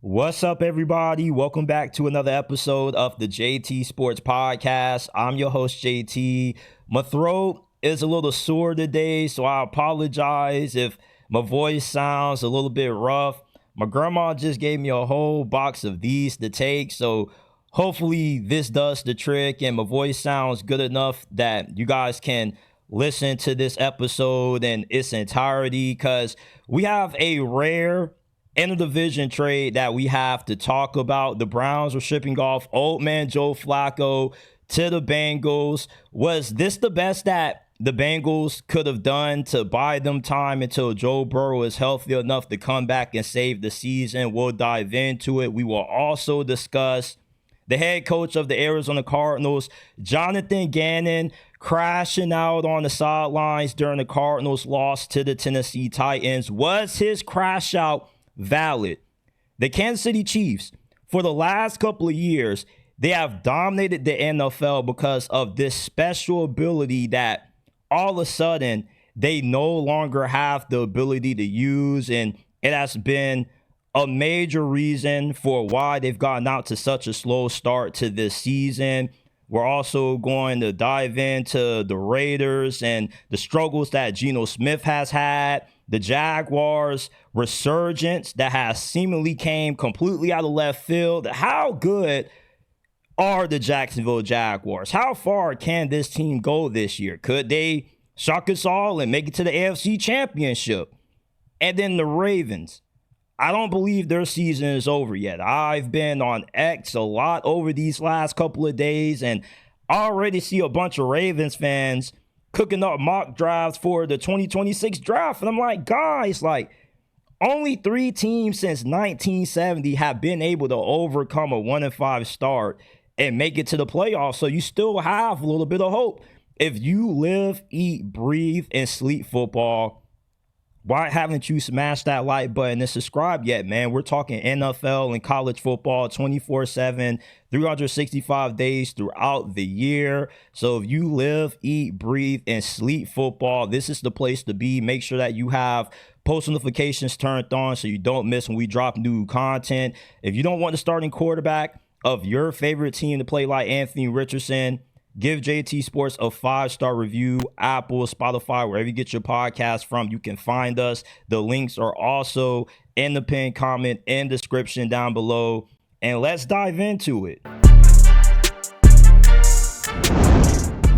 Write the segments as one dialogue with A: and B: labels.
A: What's up, everybody? Welcome back to another episode of the JT Sports Podcast. I'm your host, JT. My throat is a little sore today, so I apologize if my voice sounds a little bit rough. My grandma just gave me a whole box of these to take, so hopefully this does the trick and my voice sounds good enough that you guys can listen to this episode in its entirety, because we have a rare interdivision trade that we have to talk about. The Browns are shipping off old man Joe Flacco to the Bengals. Was this the best that the Bengals could have done to buy them time until Joe Burrow is healthy enough to come back and save the season? We'll dive into it. We will also discuss the head coach of the Arizona Cardinals, Jonathan Gannon, crashing out on the sidelines during the Cardinals' loss to the Tennessee Titans. Was his crash out valid? The Kansas City Chiefs, for the last couple of years, they have dominated the NFL because of this special ability that all of a sudden they no longer have the ability to use, and it has been a major reason for why they've gotten out to such a slow start to this season. We're also going to dive into the Raiders and the struggles that Geno Smith has had, the Jaguars resurgence that has seemingly came completely out of left field. How good are the Jacksonville Jaguars? How far can this team go this year? Could they shock us all and make it to the AFC Championship? And then the Ravens. I don't believe their season is over yet. I've been on X a lot over these last couple of days, and I already see a bunch of Ravens fans cooking up mock drafts for the 2026 draft. And I'm like, guys, only 3 teams since 1970 have been able to overcome a 1-5 start and make it to the playoffs. So you still have a little bit of hope. If you live, eat, breathe, and sleep football, why haven't you smashed that like button and subscribed yet, man? We're talking NFL and college football 24/7, 365 days throughout the year. So if you live, eat, breathe, and sleep football, this is the place to be. Make sure that you have post notifications turned on so you don't miss when we drop new content. If you don't want the starting quarterback of your favorite team to play like Anthony Richardson, give JT Sports a 5-star review. Apple, Spotify, wherever you get your podcast from, you can find us. The links are also in the pinned comment and description down below. And let's dive into it.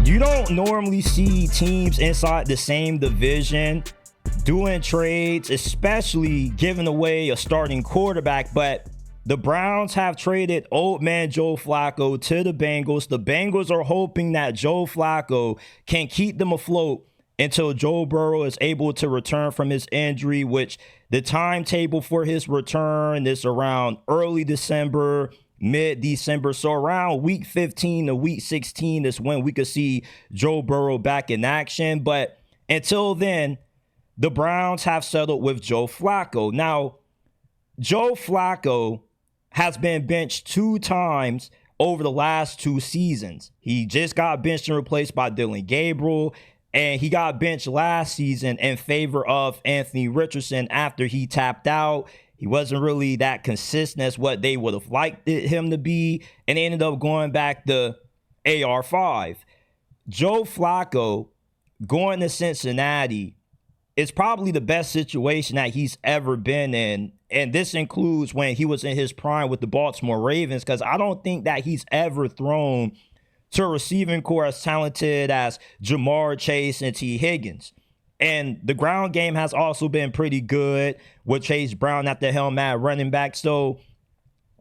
A: You don't normally see teams inside the same division doing trades, especially giving away a starting quarterback, but the Browns have traded old man Joe Flacco to the Bengals. The Bengals are hoping that Joe Flacco can keep them afloat until Joe Burrow is able to return from his injury, which the timetable for his return is around early December, mid-December. So around week 15 to week 16 is when we could see Joe Burrow back in action. But until then, the Browns have settled with Joe Flacco. Now, Joe Flacco has been benched 2 times over the last 2 seasons. He just got benched and replaced by Dylan Gabriel, and he got benched last season in favor of Anthony Richardson after he tapped out. He wasn't really that consistent as what they would have liked him to be, and ended up going back to AR5. Joe Flacco going to Cincinnati is probably the best situation that he's ever been in. And this includes when he was in his prime with the Baltimore Ravens, because I don't think that he's ever thrown to a receiving core as talented as Jamar Chase and T. Higgins. And the ground game has also been pretty good with Chase Brown at the helm at running back. So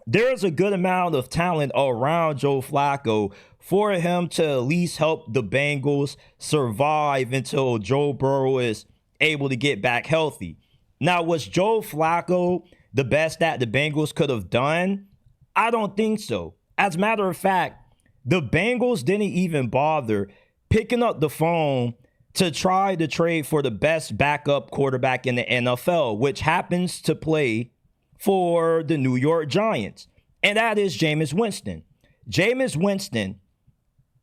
A: there's a good amount of talent around Joe Flacco for him to at least help the Bengals survive until Joe Burrow is able to get back healthy. Now, was Joe Flacco the best that the Bengals could have done? I don't think so. As a matter of fact, the Bengals didn't even bother picking up the phone to try to trade for the best backup quarterback in the NFL, which happens to play for the New York Giants, and that is Jameis Winston. Jameis Winston,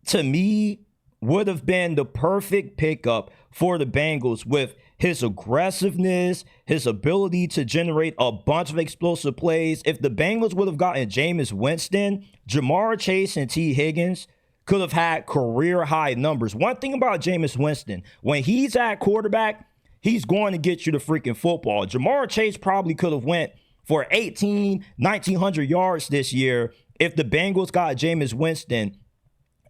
A: to me, would have been the perfect pickup for the Bengals with his aggressiveness, his ability to generate a bunch of explosive plays. If the Bengals would have gotten Jameis Winston, Jamar Chase and T. Higgins could have had career high numbers. One thing about Jameis Winston, when he's at quarterback, he's going to get you the freaking football. Jamar Chase probably could have went for 1,900 yards this year if the Bengals got Jameis Winston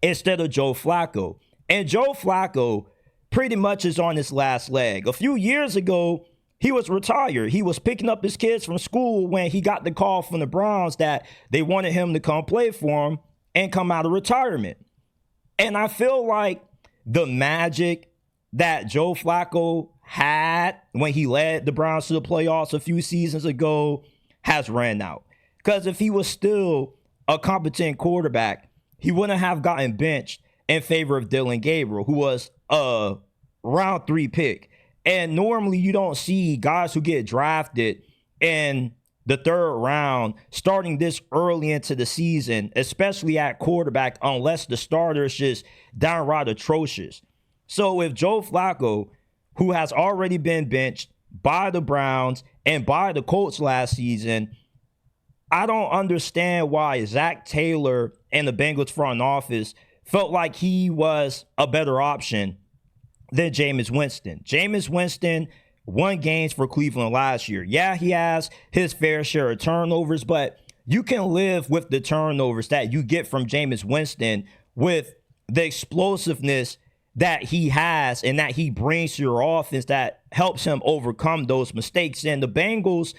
A: instead of Joe Flacco. And Joe Flacco pretty much is on his last leg. A few years ago, he was retired. He was picking up his kids from school when he got the call from the Browns that they wanted him to come play for him and come out of retirement. And I feel like the magic that Joe Flacco had when he led the Browns to the playoffs a few seasons ago has ran out. Because if he was still a competent quarterback, he wouldn't have gotten benched in favor of Dylan Gabriel, who was a round 3 pick. And normally you don't see guys who get drafted in the 3rd round starting this early into the season, especially at quarterback, unless the starter is just downright atrocious. So if Joe Flacco, who has already been benched by the Browns and by the Colts last season, I don't understand why Zach Taylor and the Bengals front office felt like he was a better option than Jameis Winston. Jameis Winston won games for Cleveland last year. Yeah, he has his fair share of turnovers, but you can live with the turnovers that you get from Jameis Winston with the explosiveness that he has and that he brings to your offense that helps him overcome those mistakes. And the Bengals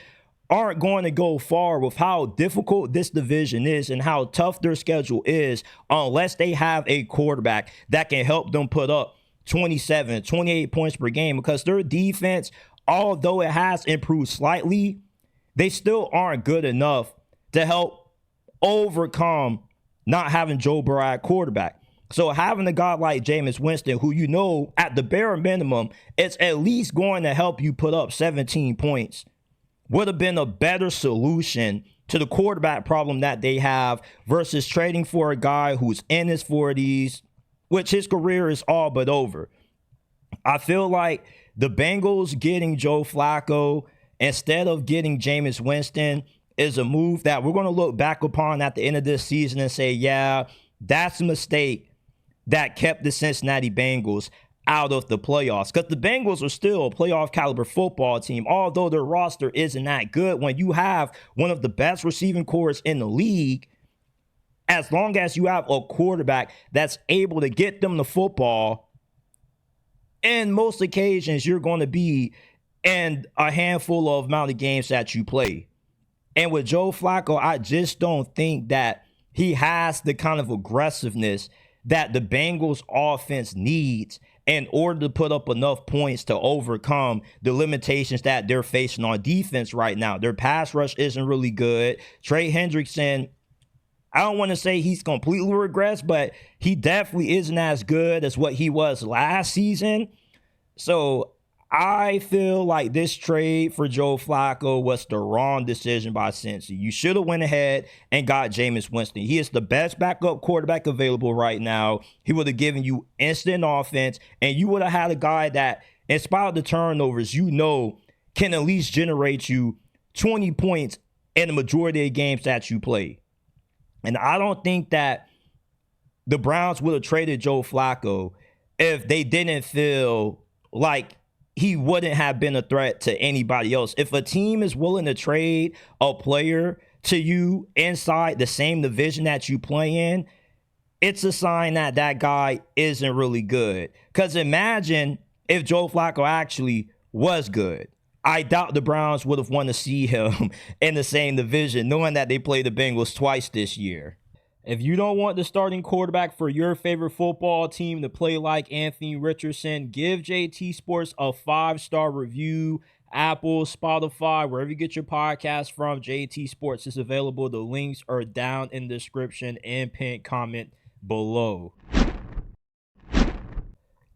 A: aren't going to go far with how difficult this division is and how tough their schedule is unless they have a quarterback that can help them put up 27, 28 points per game, because their defense, although it has improved slightly, they still aren't good enough to help overcome not having Joe Burrow at quarterback. So having a guy like Jameis Winston, who you know at the bare minimum, it's at least going to help you put up 17 points, would have been a better solution to the quarterback problem that they have versus trading for a guy who's in his 40s, which his career is all but over. I feel like the Bengals getting Joe Flacco instead of getting Jameis Winston is a move that we're going to look back upon at the end of this season and say, yeah, that's a mistake that kept the Cincinnati Bengals out of the playoffs, because the Bengals are still a playoff caliber football team, although their roster isn't that good. When you have one of the best receiving corps in the league, as long as you have a quarterback that's able to get them the football, in most occasions you're going to be in a handful of amount of games that you play. And with Joe Flacco, I just don't think that he has the kind of aggressiveness that the Bengals offense needs in order to put up enough points to overcome the limitations that they're facing on defense right now. Their pass rush isn't really good. Trey Hendrickson, I don't want to say he's completely regressed, but he definitely isn't as good as what he was last season. So I feel like this trade for Joe Flacco was the wrong decision by Cincy. You should have went ahead and got Jameis Winston. He is the best backup quarterback available right now. He would have given you instant offense, and you would have had a guy that, in spite of the turnovers, you know can at least generate you 20 points in the majority of games that you play. And I don't think that the Browns would have traded Joe Flacco if they didn't feel like he wouldn't have been a threat to anybody else. If a team is willing to trade a player to you inside the same division that you play in, it's a sign that that guy isn't really good. Because imagine if Joe Flacco actually was good. I doubt the Browns would have wanted to see him in the same division, knowing that they played the Bengals twice this year. If you don't want the starting quarterback for your favorite football team to play like Anthony Richardson, give JT Sports a 5-star review. Apple, Spotify, wherever you get your podcast from, JT Sports is available. The links are down in the description and pinned comment below.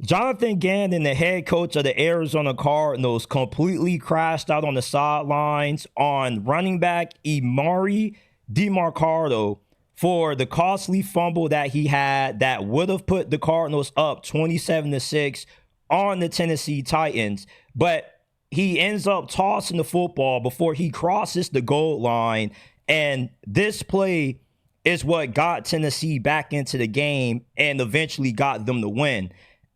A: Jonathan Gannon, the head coach of the Arizona Cardinals, completely crashed out on the sidelines on running back Emari Demercado for the costly fumble that he had that would have put the Cardinals up 27-6 on the Tennessee Titans, but he ends up tossing the football before he crosses the goal line. And this play is what got Tennessee back into the game and eventually got them to win.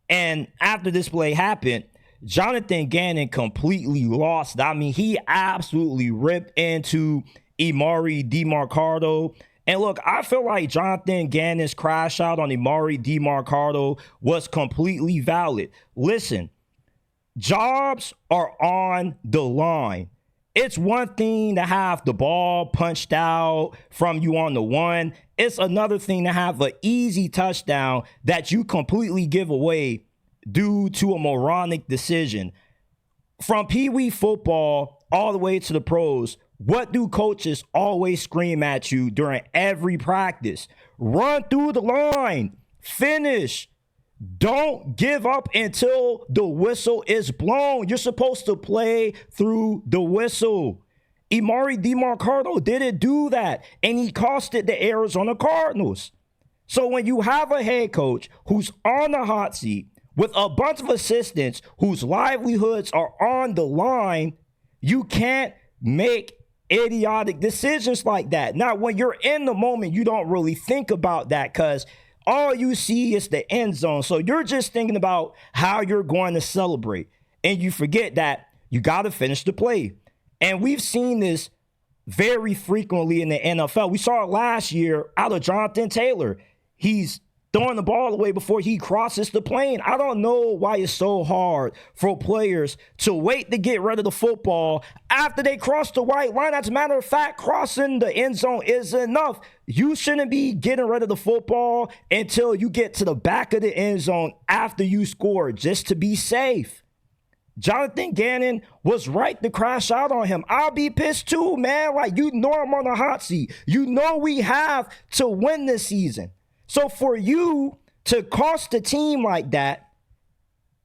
A: And after this play happened, Jonathan Gannon completely lost. I mean, he absolutely ripped into Emari Demercado. And look, I feel like Jonathan Gannon's crash out on Emari Demercado was completely valid. Listen, jobs are on the line. It's one thing to have the ball punched out from you on the one. It's another thing to have an easy touchdown that you completely give away due to a moronic decision. From Pee Wee football all the way to the pros, what do coaches always scream at you during every practice? Run through the line. Finish. Don't give up until the whistle is blown. You're supposed to play through the whistle. Emari Demercado didn't do that, and he costed the Arizona Cardinals. So when you have a head coach who's on the hot seat with a bunch of assistants whose livelihoods are on the line, you can't make idiotic decisions like that. Now, when you're in the moment, you don't really think about that because all you see is the end zone. So you're just thinking about how you're going to celebrate. And you forget that you got to finish the play. And we've seen this very frequently in the NFL. We saw it last year out of Jonathan Taylor. He's throwing the ball away before he crosses the plane. I don't know why it's so hard for players to wait to get rid of the football after they cross the white line. As a matter of fact, crossing the end zone is enough. You shouldn't be getting rid of the football until you get to the back of the end zone after you score, just to be safe. Jonathan Gannon was right to crash out on him. I'll be pissed too, man. Like, you know I'm on the hot seat. You know we have to win this season. So for you to cost a team like that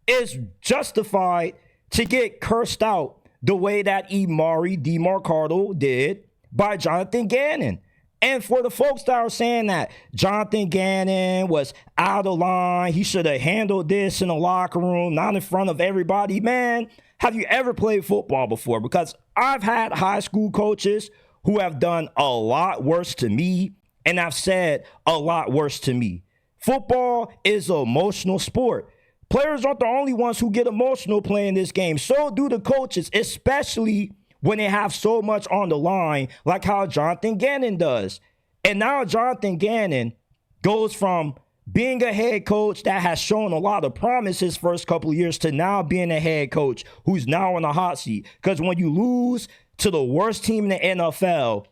A: is justified to get cursed out the way that Emari Demercado did by Jonathan Gannon. And for the folks that are saying that Jonathan Gannon was out of line, he should have handled this in the locker room, not in front of everybody, man, have you ever played football before? Because I've had high school coaches who have done a lot worse to me, and I've said a lot worse to me. Football is an emotional sport. Players aren't the only ones who get emotional playing this game. So do the coaches, especially when they have so much on the line, like how Jonathan Gannon does. And now Jonathan Gannon goes from being a head coach that has shown a lot of promise his first couple of years to now being a head coach who's now on the hot seat. Because when you lose to the worst team in the NFL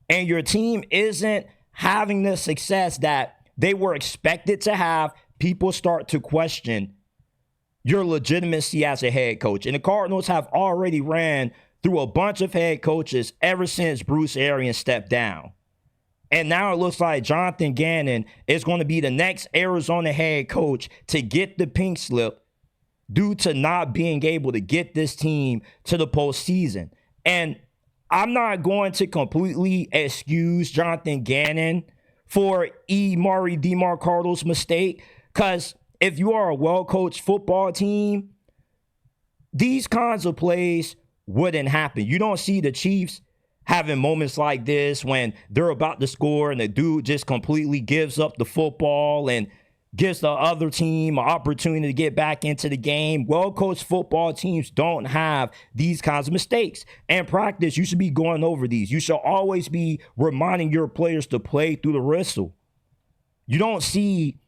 A: and your team isn't having the success that they were expected to have, people start to question your legitimacy as a head coach. And the Cardinals have already ran through a bunch of head coaches ever since Bruce Arians stepped down. And now it looks like Jonathan Gannon is going to be the next Arizona head coach to get the pink slip due to not being able to get this team to the postseason. And I'm not going to completely excuse Jonathan Gannon for Emari Demercado's mistake, because if you are a well-coached football team, these kinds of plays wouldn't happen. You don't see the Chiefs having moments like this when they're about to score and the dude just completely gives up the football and gives the other team an opportunity to get back into the game. Well-coached football teams don't have these kinds of mistakes. And practice, you should be going over these. You should always be reminding your players to play through the whistle. You don't see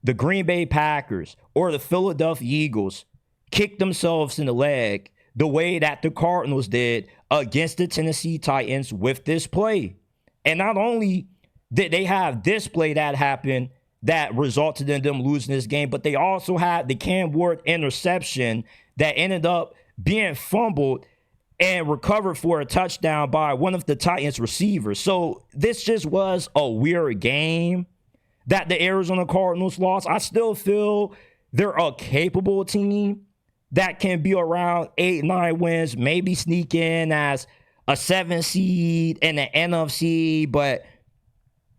A: the Green Bay Packers or the Philadelphia Eagles kick themselves in the leg the way that the Cardinals did against the Tennessee Titans with this play. And not only did they have this play that happened that resulted in them losing this game, but they also had the Cam Ward interception that ended up being fumbled and recovered for a touchdown by one of the Titans receivers. So this just was a weird game that the Arizona Cardinals lost. I still feel they're a capable team that can be around 8-9 wins, maybe sneak in as a 7 seed in the NFC. But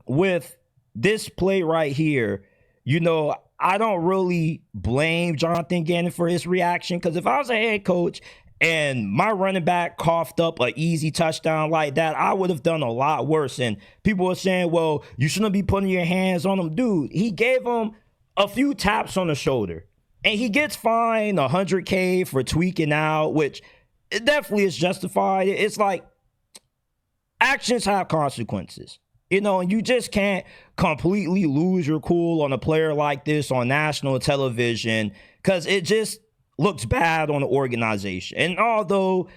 A: with this play right here, you know, I don't really blame Jonathan Gannon for his reaction, because if I was a head coach and my running back coughed up an easy touchdown like that, I would have done a lot worse. And people were saying, well, you shouldn't be putting your hands on him. Dude, he gave him a few taps on the shoulder, and he gets fined $100K for tweaking out, which it definitely is justified. It's like, actions have consequences. And you just can't completely lose your cool on a player like this on national television, because it just looks bad on the organization. And although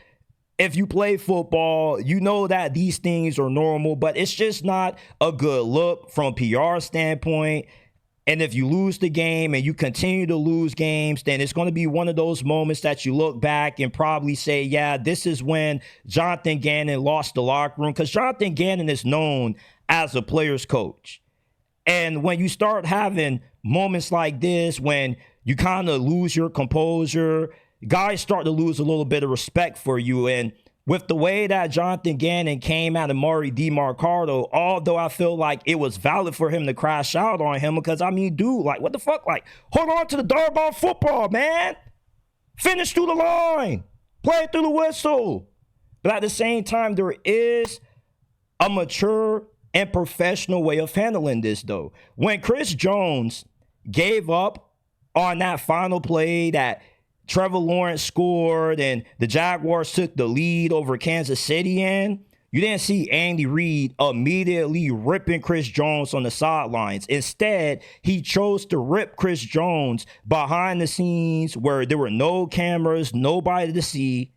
A: if you play football, you know that these things are normal, but it's just not a good look from a PR standpoint. And if you lose the game and you continue to lose games, then it's going to be one of those moments that you look back and probably say, yeah, this is when Jonathan Gannon lost the locker room, because Jonathan Gannon is known as a player's coach. And when you start having moments like this, when you kind of lose your composure, guys start to lose a little bit of respect for you. And with the way that Jonathan Gannon came at Amari DeMarcado, although I feel like it was valid for him to crash out on him, because, I mean, dude, like, what the fuck? Like, hold on to the doggone football, man. Finish through the line. Play through the whistle. But at the same time, there is a mature and professional way of handling this, though. When Chris Jones gave up on that final play that Trevor Lawrence scored and the Jaguars took the lead over Kansas City in, you didn't see Andy Reid immediately ripping Chris Jones on the sidelines. Instead, he chose to rip Chris Jones behind the scenes where there were no cameras, nobody to see.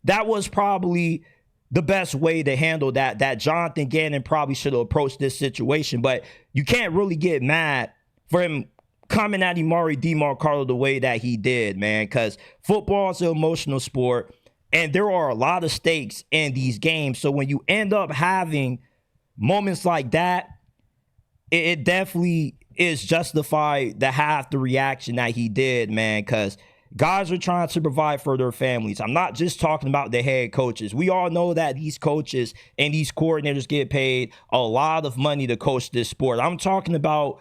A: That was probably the best way to handle that Jonathan Gannon probably should have approached this situation. But you can't really get mad for him coming at Amari DeMarcado the way that he did, man, because football is an emotional sport, and there are a lot of stakes in these games. So when you end up having moments like that, it definitely is justified to have the reaction that he did, man, because guys are trying to provide for their families. I'm not just talking about the head coaches. We all know that these coaches and these coordinators get paid a lot of money to coach this sport. I'm talking about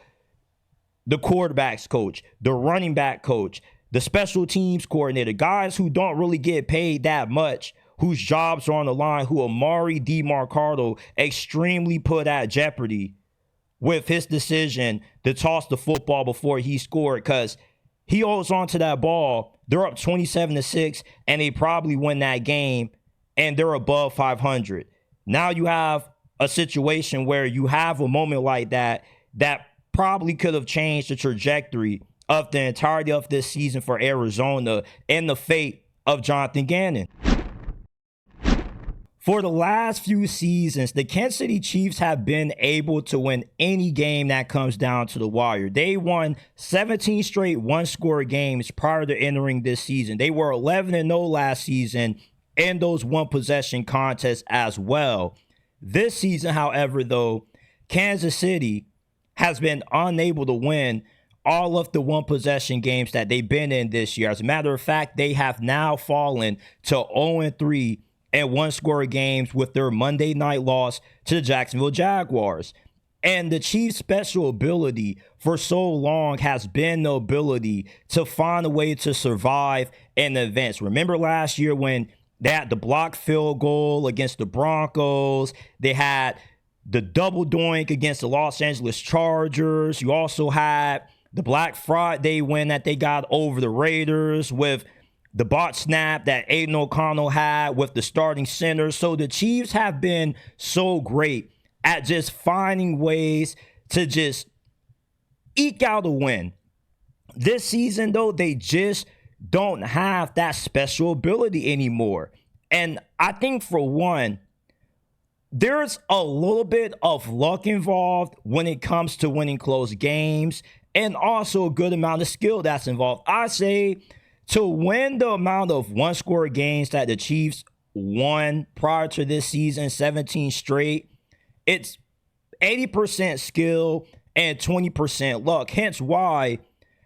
A: the quarterback's coach, the running back coach, the special teams coordinator, guys who don't really get paid that much, whose jobs are on the line, who Amari DeMarcado extremely put at jeopardy with his decision to toss the football before he scored, because he holds on to that ball. They're up 27-6, and they probably win that game, and they're above 500. Now you have a situation where you have a moment like that probably could have changed the trajectory of the entirety of this season for Arizona and the fate of Jonathan Gannon. For the last few seasons, the Kansas City Chiefs have been able to win any game that comes down to the wire. They won 17 straight one-score games prior to entering this season. They were 11-0 last season in those one-possession contests as well. This season, however, though, Kansas City has been unable to win all of the one-possession games that they've been in this year. As a matter of fact, they have now fallen to 0-3 and one-score games with their Monday night loss to the Jacksonville Jaguars. And the Chiefs' special ability for so long has been the ability to find a way to survive in events. Remember last year when they had the blocked field goal against the Broncos? They had the double doink against the Los Angeles Chargers. You also had the Black Friday win that they got over the Raiders with the bot snap that Aiden O'Connell had with the starting center. So the Chiefs have been so great at just finding ways to just eke out a win. This season, though, they just don't have that special ability anymore. And I think, for one, there's a little bit of luck involved when it comes to winning close games, and also a good amount of skill that's involved. I say, to win the amount of one-score games that the Chiefs won prior to this season, 17 straight, it's 80% skill and 20% luck. Hence why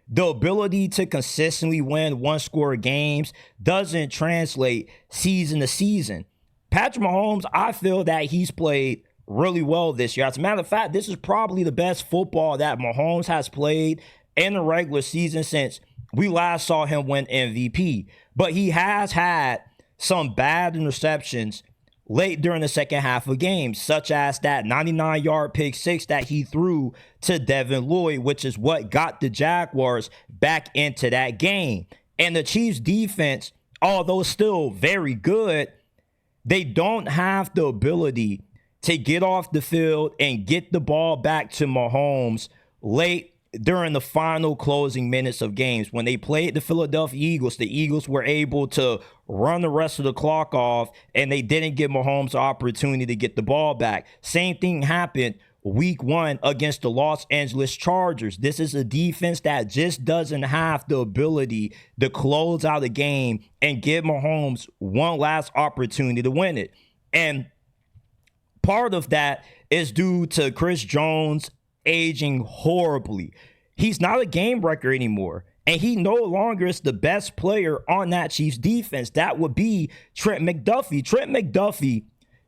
A: the ability to consistently win one-score games doesn't translate season to season. Patrick Mahomes, I feel that he's played really well this year. As a matter of fact, this is probably the best football that Mahomes has played in the regular season since we last saw him win MVP. But he has had some bad interceptions late during the second half of games, such as that 99-yard pick six that he threw to Devin Lloyd, which is what got the Jaguars back into that game. And the Chiefs defense, although still very good, they don't have the ability to get off the field and get the ball back to Mahomes late during the final closing minutes of games. When they played the Philadelphia Eagles, the Eagles were able to run the rest of the clock off, and they didn't give Mahomes the opportunity to get the ball back. Same thing happened week 1 against the Los Angeles Chargers. This is a defense that just doesn't have the ability to close out a game and give Mahomes one last opportunity to win it. And part of that is due to Chris Jones aging horribly. He's not a game wrecker anymore, and he no longer is the best player on that Chiefs defense. That would be Trent McDuffie. Trent McDuffie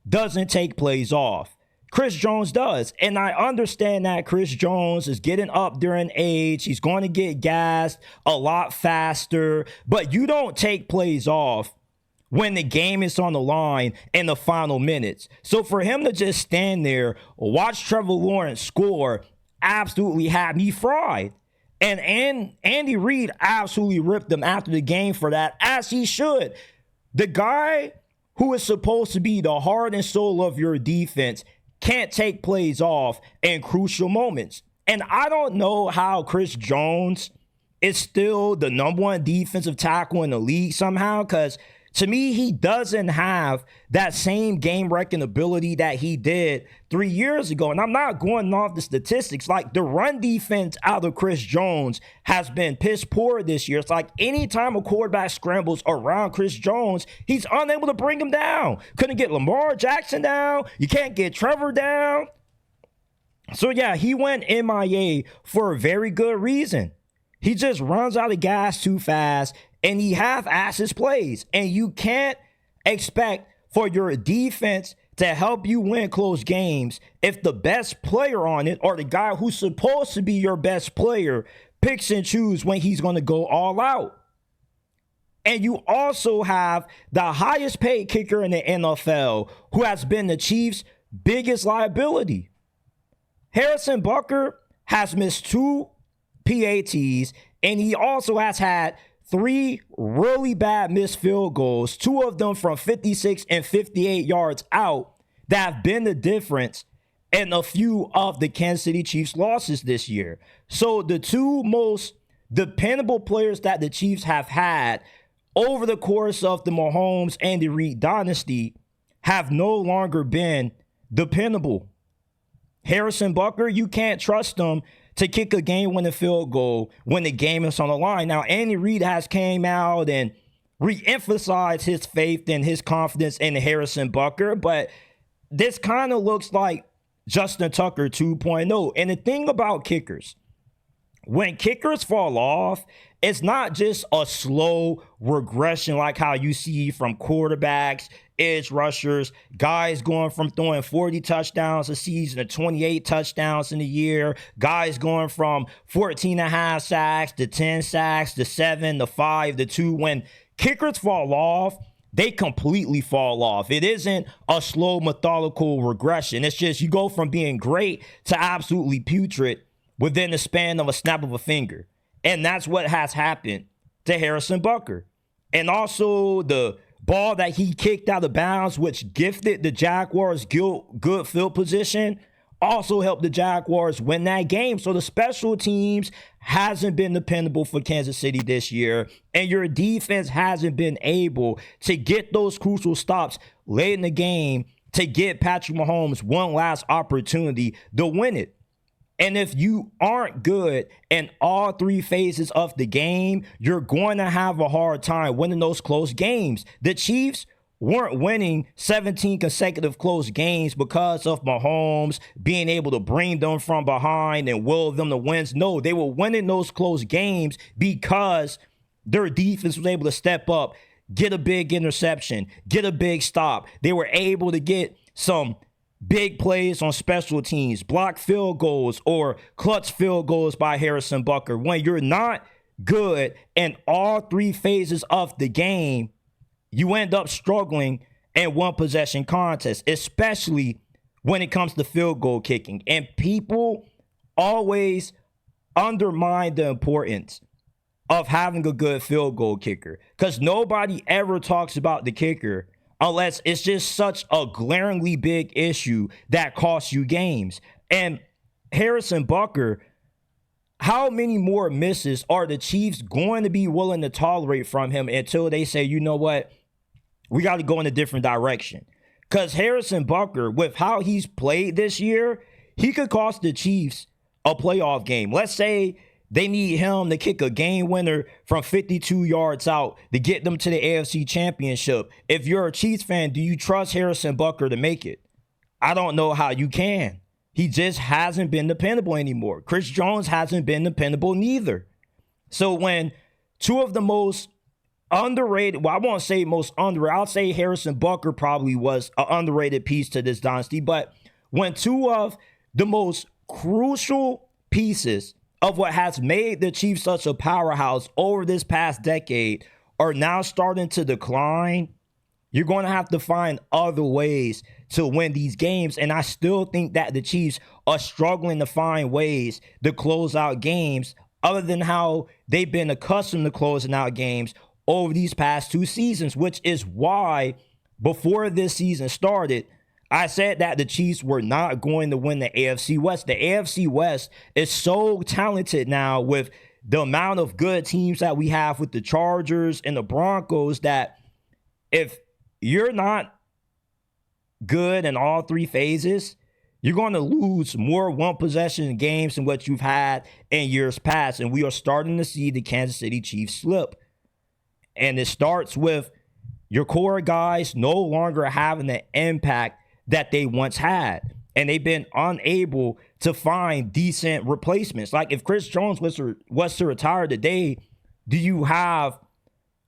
A: doesn't take plays off. Chris Jones does, and I understand that Chris Jones is getting up there in age. He's going to get gassed a lot faster, but you don't take plays off when the game is on the line in the final minutes. So for him to just stand there, watch Trevor Lawrence score, absolutely had me fried. And Andy Reid absolutely ripped him after the game for that, as he should. The guy who is supposed to be the heart and soul of your defense can't take plays off in crucial moments. And I don't know how Chris Jones is still the number 1 defensive tackle in the league somehow, because to me, he doesn't have that same game-wrecking ability that he did 3 years ago. And I'm not going off the statistics. Like, the run defense out of Chris Jones has been piss poor this year. It's like anytime a quarterback scrambles around Chris Jones, he's unable to bring him down. Couldn't get Lamar Jackson down. You can't get Trevor down. So, yeah, he went MIA for a very good reason. He just runs out of gas too fast, and he half-asses his plays. And you can't expect for your defense to help you win close games if the best player on it, or the guy who's supposed to be your best player, picks and chooses when he's going to go all out. And you also have the highest paid kicker in the NFL, who has been the Chiefs' biggest liability. Harrison Butker has missed 2 PATs, and he also has had 3 really bad missed field goals, 2 of them from 56 and 58 yards out, that have been the difference in a few of the Kansas City Chiefs losses this year. So the 2 most dependable players that the Chiefs have had over the course of the Mahomes and the Reid dynasty have no longer been dependable. Harrison Butker, you can't trust him to kick a game-winning field goal when the game is on the line. Now, Andy Reid has came out and re-emphasized his faith and his confidence in Harrison Butker, but this kind of looks like Justin Tucker 2.0. And the thing about kickers, when kickers fall off, it's not just a slow regression like how you see from quarterbacks, edge rushers, guys going from throwing 40 touchdowns a season to 28 touchdowns in a year, guys going from 14 and a half sacks to 10 sacks to 7 to 5 to 2. When kickers fall off, they completely fall off. It isn't a slow, methodical regression. It's just you go from being great to absolutely putrid within the span of a snap of a finger. And that's what has happened to Harrison Butker. And also the ball that he kicked out of bounds, which gifted the Jaguars good field position, also helped the Jaguars win that game. So the special teams hasn't been dependable for Kansas City this year, and your defense hasn't been able to get those crucial stops late in the game to get Patrick Mahomes one last opportunity to win it. And if you aren't good in all 3 phases of the game, you're going to have a hard time winning those close games. The Chiefs weren't winning 17 consecutive close games because of Mahomes being able to bring them from behind and will them to wins. No, they were winning those close games because their defense was able to step up, get a big interception, get a big stop. They were able to get some big plays on special teams, block field goals, or clutch field goals by Harrison Butker. When you're not good in all three phases of the game, you end up struggling in one possession contests, especially when it comes to field goal kicking. And people always undermine the importance of having a good field goal kicker, because nobody ever talks about the kicker unless it's just such a glaringly big issue that costs you games. And Harrison Butker, how many more misses are the Chiefs going to be willing to tolerate from him until they say, you know what, we got to go in a different direction? Because Harrison Butker, with how he's played this year, he could cost the Chiefs a playoff game. Let's say they need him to kick a game winner from 52 yards out to get them to the AFC Championship. If you're a Chiefs fan, do you trust Harrison Butker to make it? I don't know how you can. He just hasn't been dependable anymore. Chris Jones hasn't been dependable neither. So when two of the most underrated, well, I won't say most underrated, I'll say Harrison Butker probably was an underrated piece to this dynasty, but when two of the most crucial pieces of what has made the Chiefs such a powerhouse over this past decade are now starting to decline, you're going to have to find other ways to win these games. And I still think that the Chiefs are struggling to find ways to close out games other than how they've been accustomed to closing out games over these past two seasons, which is why before this season started, I said that the Chiefs were not going to win the AFC West. The AFC West is so talented now with the amount of good teams that we have with the Chargers and the Broncos that if you're not good in all three phases, you're going to lose more one-possession games than what you've had in years past. And we are starting to see the Kansas City Chiefs slip. And it starts with your core guys no longer having the impact that they once had. And they've been unable to find decent replacements. Like if Chris Jones was to retire today, do you have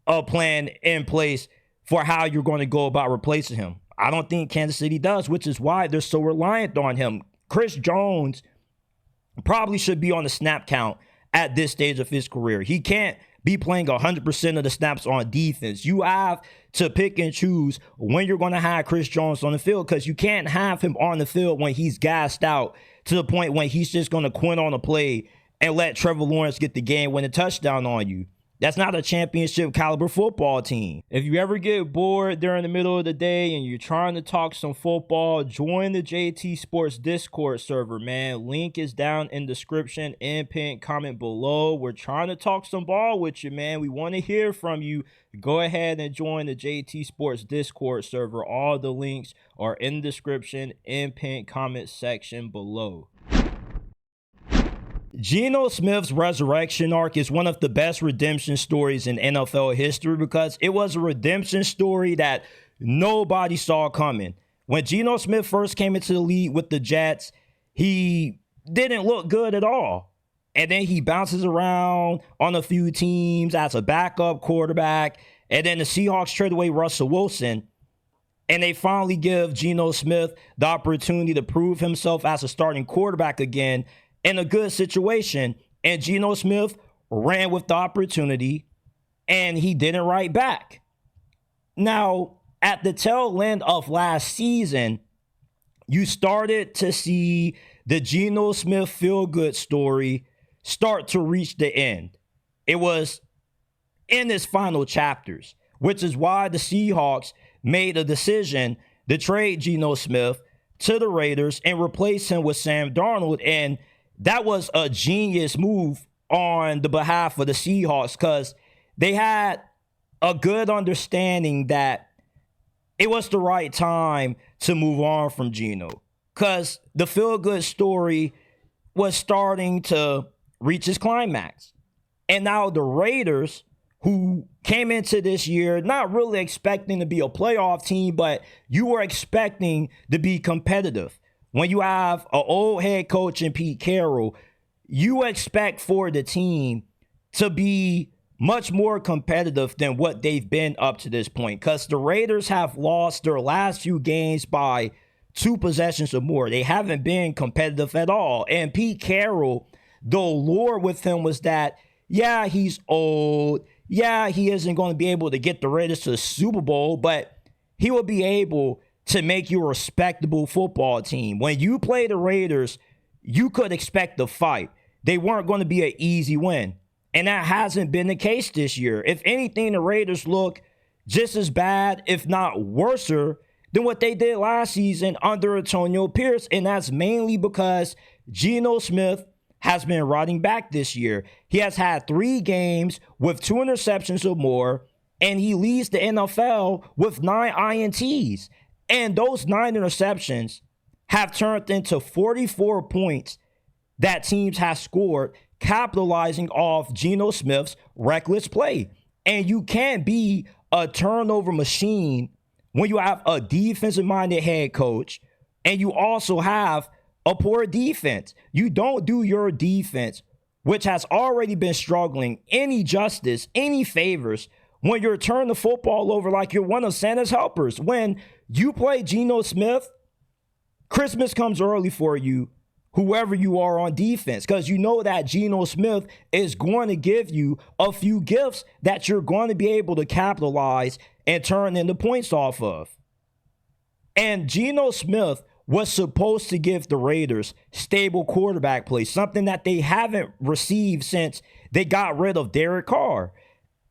A: a plan in place for how you're going to go about replacing him? I don't think Kansas City does, which is why they're so reliant on him. Chris Jones probably should be on the snap count at this stage of his career. He can't be playing 100% of the snaps on defense. You have to pick and choose when you're going to have Chris Jones on the field, because you can't have him on the field when he's gassed out to the point when he's just going to quit on a play and let Trevor Lawrence get the game-winning touchdown on you. That's not a championship caliber football team. If you ever get bored during the middle of the day and you're trying to talk some football, join the JT Sports Discord server, man. Link is down in the description and pinned comment below. We're trying to talk some ball with you, man. We want to hear from you. Go ahead and join the JT Sports Discord server. All the links are in the description and pinned comment section below. Geno Smith's resurrection arc is one of the best redemption stories in NFL history because it was a redemption story that nobody saw coming. When Geno Smith first came into the league with the Jets, he didn't look good at all. And then he bounces around on a few teams as a backup quarterback. And then the Seahawks trade away Russell Wilson. And they finally give Geno Smith the opportunity to prove himself as a starting quarterback again in a good situation, and Geno Smith ran with the opportunity, and he didn't write back. Now, at the tail end of last season, you started to see the Geno Smith feel-good story start to reach the end. It was in its final chapters, which is why the Seahawks made a decision to trade Geno Smith to the Raiders and replace him with Sam Darnold, and that was a genius move on the behalf of the Seahawks because they had a good understanding that it was the right time to move on from Geno because the feel-good story was starting to reach its climax. And now the Raiders, who came into this year not really expecting to be a playoff team, but you were expecting to be competitive. When you have an old head coach in Pete Carroll, you expect for the team to be much more competitive than what they've been up to this point because the Raiders have lost their last few games by 2 possessions or more. They haven't been competitive at all. And Pete Carroll, the allure with him was that, yeah, he's old. Yeah, he isn't going to be able to get the Raiders to the Super Bowl, but he will be able to make you a respectable football team. When you play the Raiders, you could expect the fight. They weren't going to be an easy win. And that hasn't been the case this year. If anything, the Raiders look just as bad, if not worser, than what they did last season under Antonio Pierce. And that's mainly because Geno Smith has been running back this year. He has had 3 games with 2 interceptions or more, and he leads the NFL with 9 INTs. And those 9 interceptions have turned into 44 points that teams have scored, capitalizing off Geno Smith's reckless play. And you can't be a turnover machine when you have a defensive-minded head coach and you also have a poor defense. You don't do your defense, which has already been struggling, any justice, any favors when you're turning the football over like you're one of Santa's helpers. When you play Geno Smith, Christmas comes early for you, whoever you are on defense, because you know that Geno Smith is going to give you a few gifts that you're going to be able to capitalize and turn into points off of. And Geno Smith was supposed to give the Raiders stable quarterback play, something that they haven't received since they got rid of Derek Carr.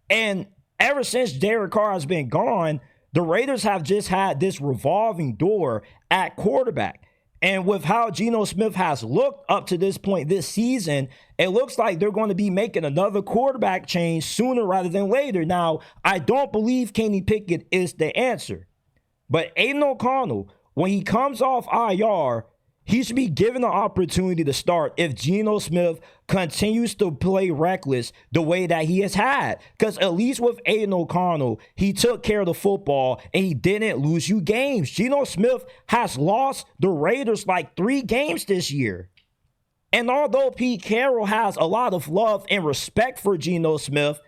A: And ever since Derek Carr has been gone, the Raiders have just had this revolving door at quarterback. And with how Geno Smith has looked up to this point this season, it looks like they're going to be making another quarterback change sooner rather than later. Now, I don't believe Kenny Pickett is the answer. But Aiden O'Connell, when he comes off IR, he should be given the opportunity to start if Geno Smith continues to play reckless the way that he has had. Because at least with Aiden O'Connell, he took care of the football and he didn't lose you games. Geno Smith has lost the Raiders like 3 games this year. And although Pete Carroll has a lot of love and respect for Geno Smith,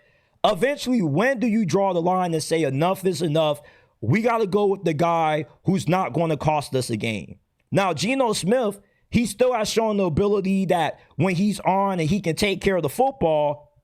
A: eventually, when do you draw the line and say enough is enough? We got to go with the guy who's not going to cost us a game. Now, Geno Smith, he still has shown the ability that when he's on and he can take care of the football,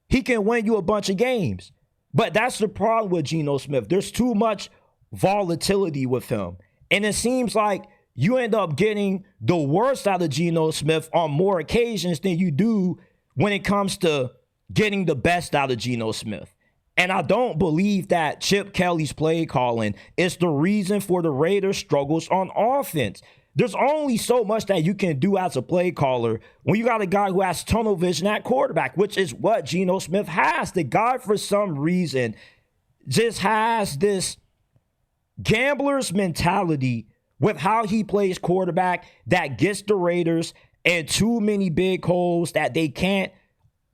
A: he can win you a bunch of games. But that's the problem with Geno Smith. There's too much volatility with him. And it seems like you end up getting the worst out of Geno Smith on more occasions than you do when it comes to getting the best out of Geno Smith. And I don't believe that Chip Kelly's play calling is the reason for the Raiders' struggles on offense. There's only so much that you can do as a play caller when you got a guy who has tunnel vision at quarterback, which is what Geno Smith has. The guy, for some reason, just has this gambler's mentality with how he plays quarterback that gets the Raiders in too many big holes that they can't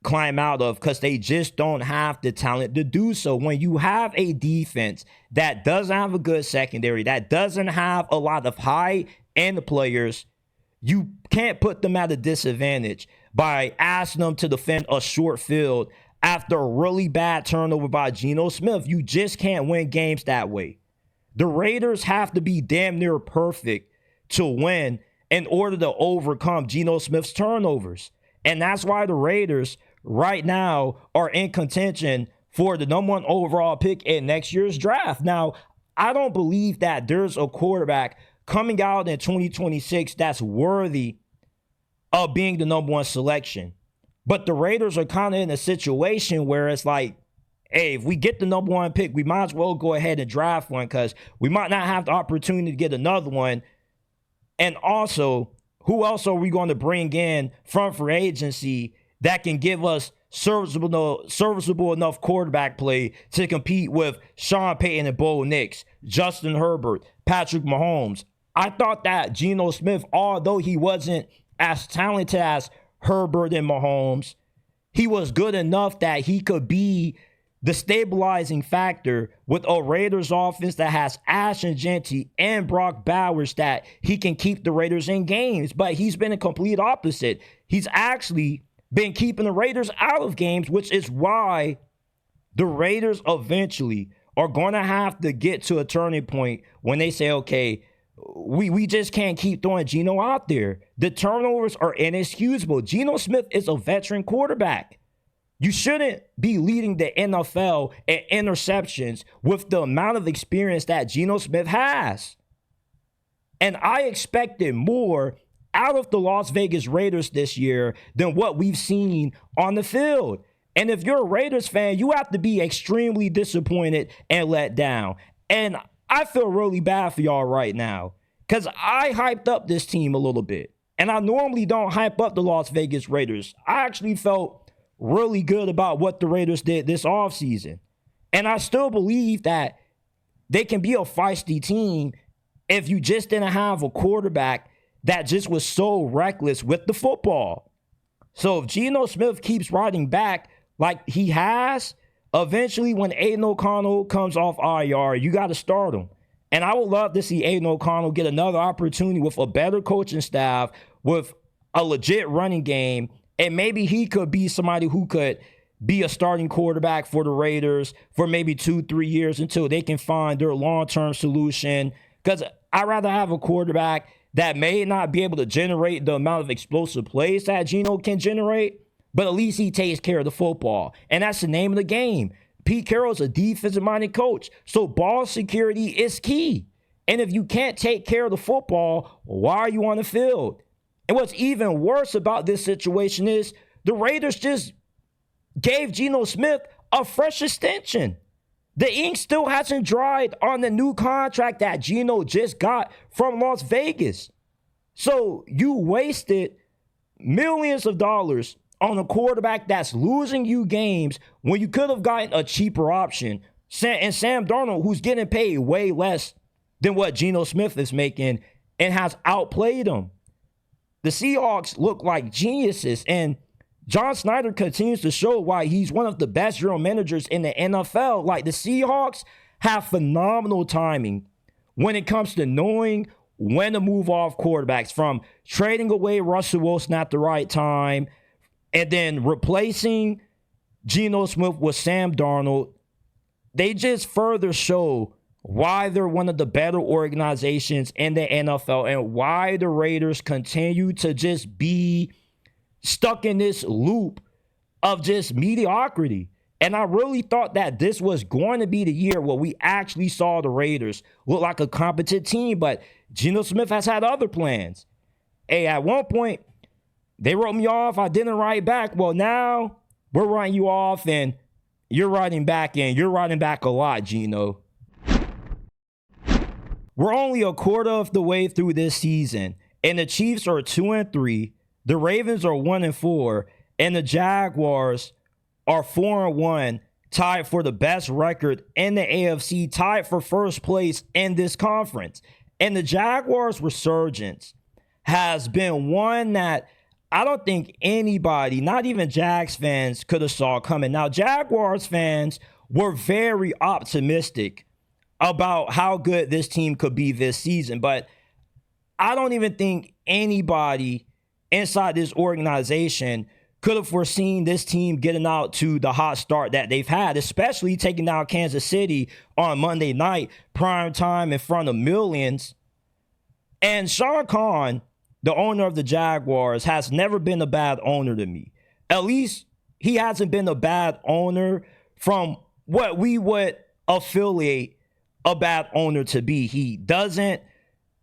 A: climb out of because they just don't have the talent to do so. When you have a defense that doesn't have a good secondary, that doesn't have a lot of high-end players, you can't put them at a disadvantage by asking them to defend a short field after a really bad turnover by Geno Smith. You just can't win games that way. The Raiders have to be damn near perfect to win in order to overcome Geno Smith's turnovers. And that's why the Raiders right now are in contention for the number 1 overall pick in next year's draft. Now, I don't believe that there's a quarterback coming out in 2026 that's worthy of being the number 1 selection. But the Raiders are kind of in a situation where it's like, hey, if we get the number 1 pick, we might as well go ahead and draft one because we might not have the opportunity to get another one. And also, who else are we going to bring in from free agency that can give us serviceable enough quarterback play to compete with Sean Payton and Bo Nix, Justin Herbert, Patrick Mahomes? I thought that Geno Smith, although he wasn't as talented as Herbert and Mahomes, he was good enough that he could be the stabilizing factor with a Raiders offense that has Ashton Jeanty and Brock Bowers that he can keep the Raiders in games. But he's been a complete opposite. He's actually been keeping the Raiders out of games, which is why the Raiders eventually are going to have to get to a turning point when they say, okay, we just can't keep throwing Geno out there. The turnovers are inexcusable. Geno Smith is a veteran quarterback. You shouldn't be leading the NFL in interceptions with the amount of experience that Geno Smith has. And I expected more out of the Las Vegas Raiders this year than what we've seen on the field. And if you're a Raiders fan, you have to be extremely disappointed and let down. And I feel really bad for y'all right now because I hyped up this team a little bit. And I normally don't hype up the Las Vegas Raiders. I actually felt really good about what the Raiders did this offseason. And I still believe that they can be a feisty team if you just didn't have a quarterback that just was so reckless with the football. So if Geno Smith keeps riding back like he has, eventually when Aiden O'Connell comes off IR, you got to start him. And I would love to see Aiden O'Connell get another opportunity with a better coaching staff, with a legit running game, and maybe he could be somebody who could be a starting quarterback for the Raiders for maybe 2-3 years until they can find their long-term solution. Because I'd rather have a quarterback that may not be able to generate the amount of explosive plays that Geno can generate, but at least he takes care of the football. And that's the name of the game. Pete Carroll's a defensive-minded coach, so ball security is key. And if you can't take care of the football, why are you on the field? And what's even worse about this situation is the Raiders just gave Geno Smith a fresh extension. The ink still hasn't dried on the new contract that Geno just got from Las Vegas. So you wasted millions of dollars on a quarterback that's losing you games when you could have gotten a cheaper option. And Sam Darnold, who's getting paid way less than what Geno Smith is making and has outplayed him. The Seahawks look like geniuses, and John Snyder continues to show why he's one of the best general managers in the NFL. Like, the Seahawks have phenomenal timing when it comes to knowing when to move off quarterbacks, from trading away Russell Wilson at the right time and then replacing Geno Smith with Sam Darnold. They just further show why they're one of the better organizations in the NFL and why the Raiders continue to just be stuck in this loop of just mediocrity. And I really thought that this was going to be the year where we actually saw the Raiders look like a competent team, but Geno Smith has had other plans. Hey, at one point, they wrote me off. I didn't write back. Well, now we're writing you off, and you're writing back, and you're writing back a lot, Geno. We're only a quarter of the way through this season, and the Chiefs are 2-3. The Ravens are 1-4, and the Jaguars are 4-1, tied for the best record in the AFC, tied for first place in this conference. And the Jaguars' resurgence has been one that I don't think anybody, not even Jags fans, could have saw coming. Now, Jaguars fans were very optimistic about how good this team could be this season, but I don't even think anybody inside this organization could have foreseen this team getting out to the hot start that they've had, especially taking down Kansas City on Monday night, prime time in front of millions. And Sean Khan, the owner of the Jaguars, has never been a bad owner to me. At least he hasn't been a bad owner from what we would affiliate a bad owner to be. He doesn't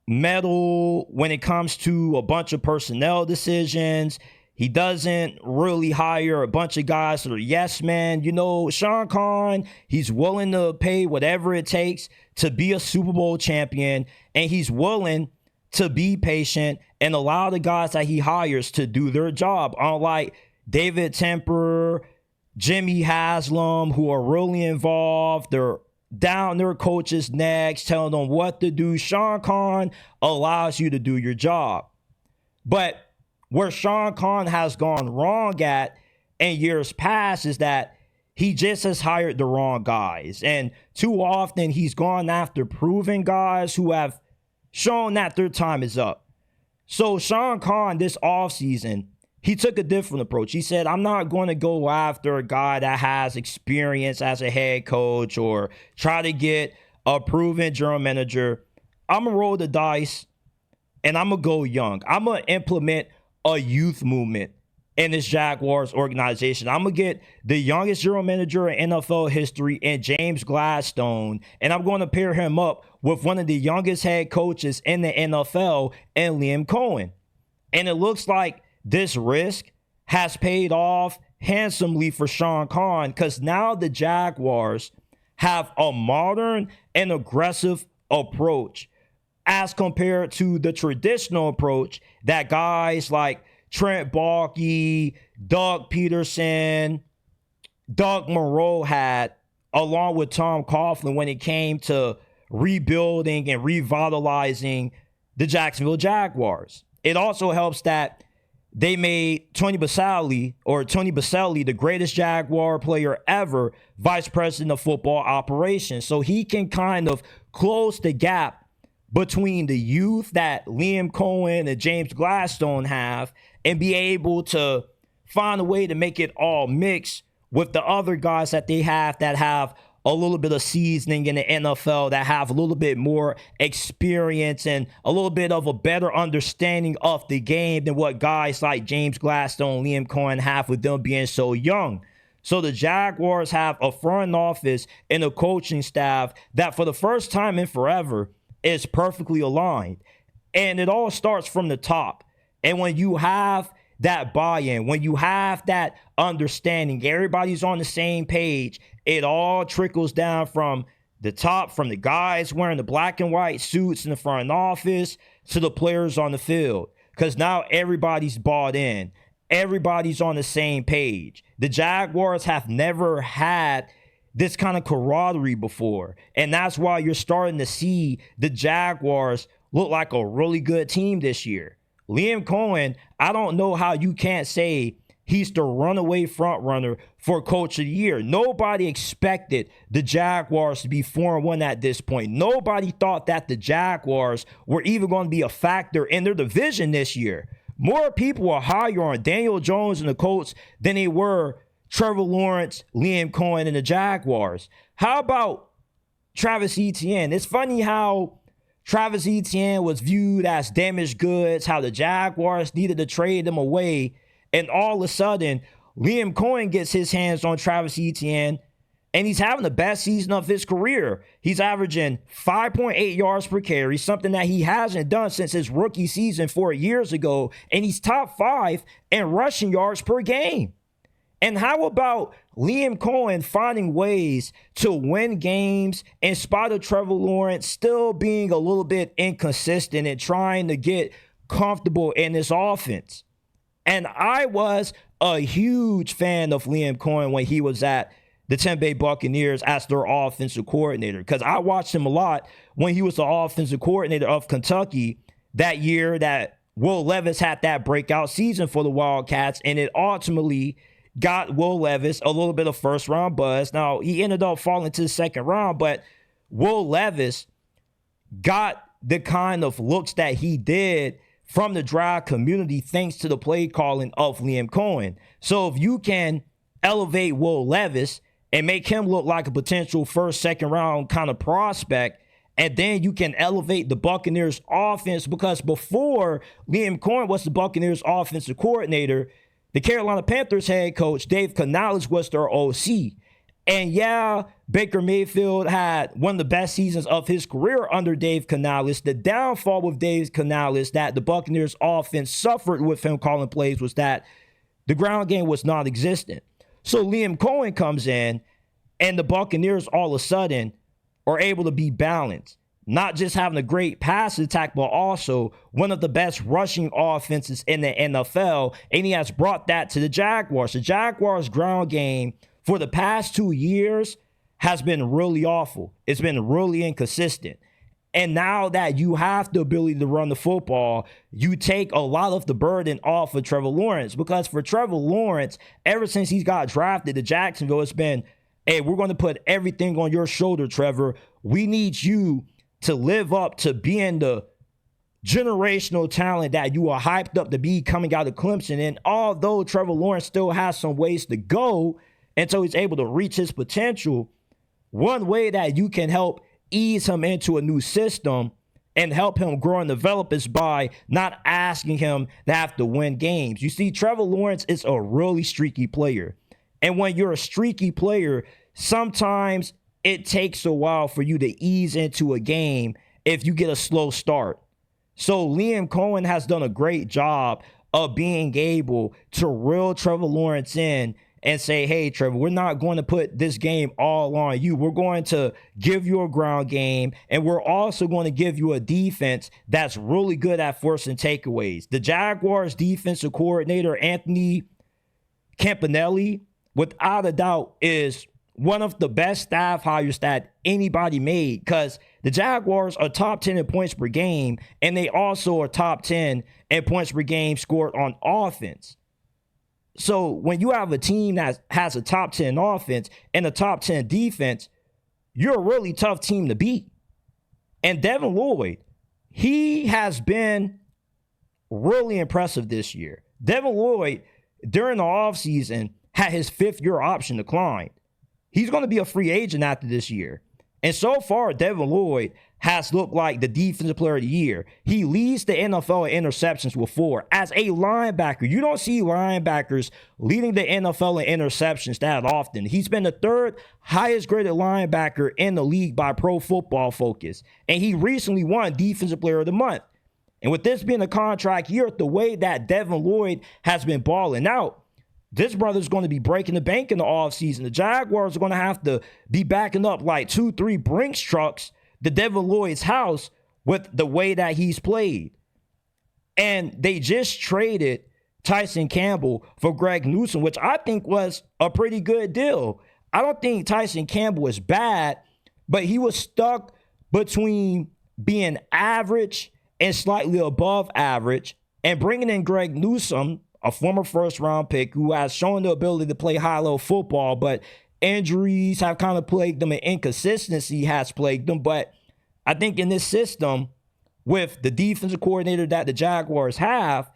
A: meddle when it comes to a bunch of personnel decisions. He doesn't really hire a bunch of guys that are yes men. You know, Sean Khan, he's willing to pay whatever it takes to be a Super Bowl champion, and he's willing to be patient and allow the guys that he hires to do their job. Unlike David Temper, Jimmy Haslam, who are really involved, they're down their coach's necks, telling them what to do. Sean Khan allows you to do your job. But where Sean Khan has gone wrong at in years past is that he just has hired the wrong guys. And too often he's gone after proven guys who have shown that their time is up. So Sean Khan this offseason, he took a different approach. He said, I'm not going to go after a guy that has experience as a head coach or try to get a proven general manager. I'm going to roll the dice and I'm going to go young. I'm going to implement a youth movement in this Jaguars organization. I'm going to get the youngest general manager in NFL history in James Gladstone, and I'm going to pair him up with one of the youngest head coaches in the NFL and Liam Cohen. And it looks like this risk has paid off handsomely for Sean Khan, because now the Jaguars have a modern and aggressive approach as compared to the traditional approach that guys like Trent Baalke, Doug Peterson, Doug Moreau had, along with Tom Coughlin, when it came to rebuilding and revitalizing the Jacksonville Jaguars. It also helps that they made Tony Baselli, the greatest Jaguar player ever, vice president of football operations. So he can kind of close the gap between the youth that Liam Cohen and James Gladstone have and be able to find a way to make it all mix with the other guys that they have that have a little bit of seasoning in the NFL, that have a little bit more experience and a little bit of a better understanding of the game than what guys like James Gladstone, Liam Cohen have, with them being so young. So the Jaguars have a front office and a coaching staff that for the first time in forever is perfectly aligned. And it all starts from the top. And when you have that buy-in, when you have that understanding, everybody's on the same page, it all trickles down from the top, from the guys wearing the black and white suits in the front office to the players on the field. Because now everybody's bought in. Everybody's on the same page. The Jaguars have never had this kind of camaraderie before. And that's why you're starting to see the Jaguars look like a really good team this year. Liam Cohen, I don't know how you can't say he's the runaway front runner for Coach of the Year. Nobody expected the Jaguars to be 4-1 at this point. Nobody thought that the Jaguars were even going to be a factor in their division this year. More people were higher on Daniel Jones and the Colts than they were Trevor Lawrence, Liam Cohen, and the Jaguars. How about Travis Etienne? It's funny how Travis Etienne was viewed as damaged goods, how the Jaguars needed to trade him away, and all of a sudden, Liam Cohen gets his hands on Travis Etienne, and he's having the best season of his career. He's averaging 5.8 yards per carry, something that he hasn't done since his rookie season 4 years ago, and he's top 5 in rushing yards per game. And how about Liam Cohen finding ways to win games in spite of Trevor Lawrence still being a little bit inconsistent and trying to get comfortable in this offense? And I was a huge fan of Liam Cohen when he was at the Tampa Bay Buccaneers as their offensive coordinator, because I watched him a lot when he was the offensive coordinator of Kentucky that year that Will Levis had that breakout season for the Wildcats, and it ultimately got Will Levis a little bit of first-round buzz. Now, he ended up falling to the second round, but Will Levis got the kind of looks that he did from the draft community thanks to the play calling of Liam Cohen. So if you can elevate Will Levis and make him look like a potential first, second round kind of prospect, and then you can elevate the Buccaneers offense, because before Liam Cohen was the Buccaneers offensive coordinator, the Carolina Panthers head coach, Dave Canales, was their OC. And yeah, Baker Mayfield had one of the best seasons of his career under Dave Canales. The downfall with Dave Canales that the Buccaneers offense suffered with him calling plays was that the ground game was non-existent. So Liam Cohen comes in, and the Buccaneers all of a sudden are able to be balanced. Not just having a great pass attack, but also one of the best rushing offenses in the NFL. And he has brought that to the Jaguars. The Jaguars' ground game for the past 2 years has been really awful. It's been really inconsistent. And now that you have the ability to run the football, you take a lot of the burden off of Trevor Lawrence. Because for Trevor Lawrence, ever since he's got drafted to Jacksonville, it's been, hey, we're going to put everything on your shoulder, Trevor. We need you to live up to being the generational talent that you are hyped up to be coming out of Clemson. And although Trevor Lawrence still has some ways to go until he's able to reach his potential, one way that you can help ease him into a new system and help him grow and develop is by not asking him to have to win games. You see, Trevor Lawrence is a really streaky player. And when you're a streaky player, sometimes it takes a while for you to ease into a game if you get a slow start. So Liam Cohen has done a great job of being able to reel Trevor Lawrence in and say, hey, Trevor, we're not going to put this game all on you. We're going to give you a ground game, and we're also going to give you a defense that's really good at forcing takeaways. The Jaguars defensive coordinator, Anthony Campanelli, without a doubt, is one of the best staff hires that anybody made, because the Jaguars are top 10 in points per game, and they also are top 10 in points per game scored on offense. So when you have a team that has a top 10 offense and a top 10 defense, you're a really tough team to beat. And Devin Lloyd, he has been really impressive this year. Devin Lloyd, during the offseason, had his fifth-year option declined. He's going to be a free agent after this year. And so far, Devin Lloyd has looked like the defensive player of the year. He leads the NFL in interceptions with 4. As a linebacker, you don't see linebackers leading the NFL in interceptions that often. He's been the third highest graded linebacker in the league by Pro Football Focus. And he recently won Defensive Player of the Month. And with this being a contract year, the way that Devin Lloyd has been balling out, this brother's going to be breaking the bank in the offseason. The Jaguars are going to have to be backing up like 2-3 Brinks trucks to Devin Lloyd's house with the way that he's played. And they just traded Tyson Campbell for Greg Newsome, which I think was a pretty good deal. I don't think Tyson Campbell is bad, but he was stuck between being average and slightly above average, and bringing in Greg Newsome, a former first-round pick who has shown the ability to play high-level football, but injuries have kind of plagued them and inconsistency has plagued them. But I think in this system, with the defensive coordinator that the Jaguars have,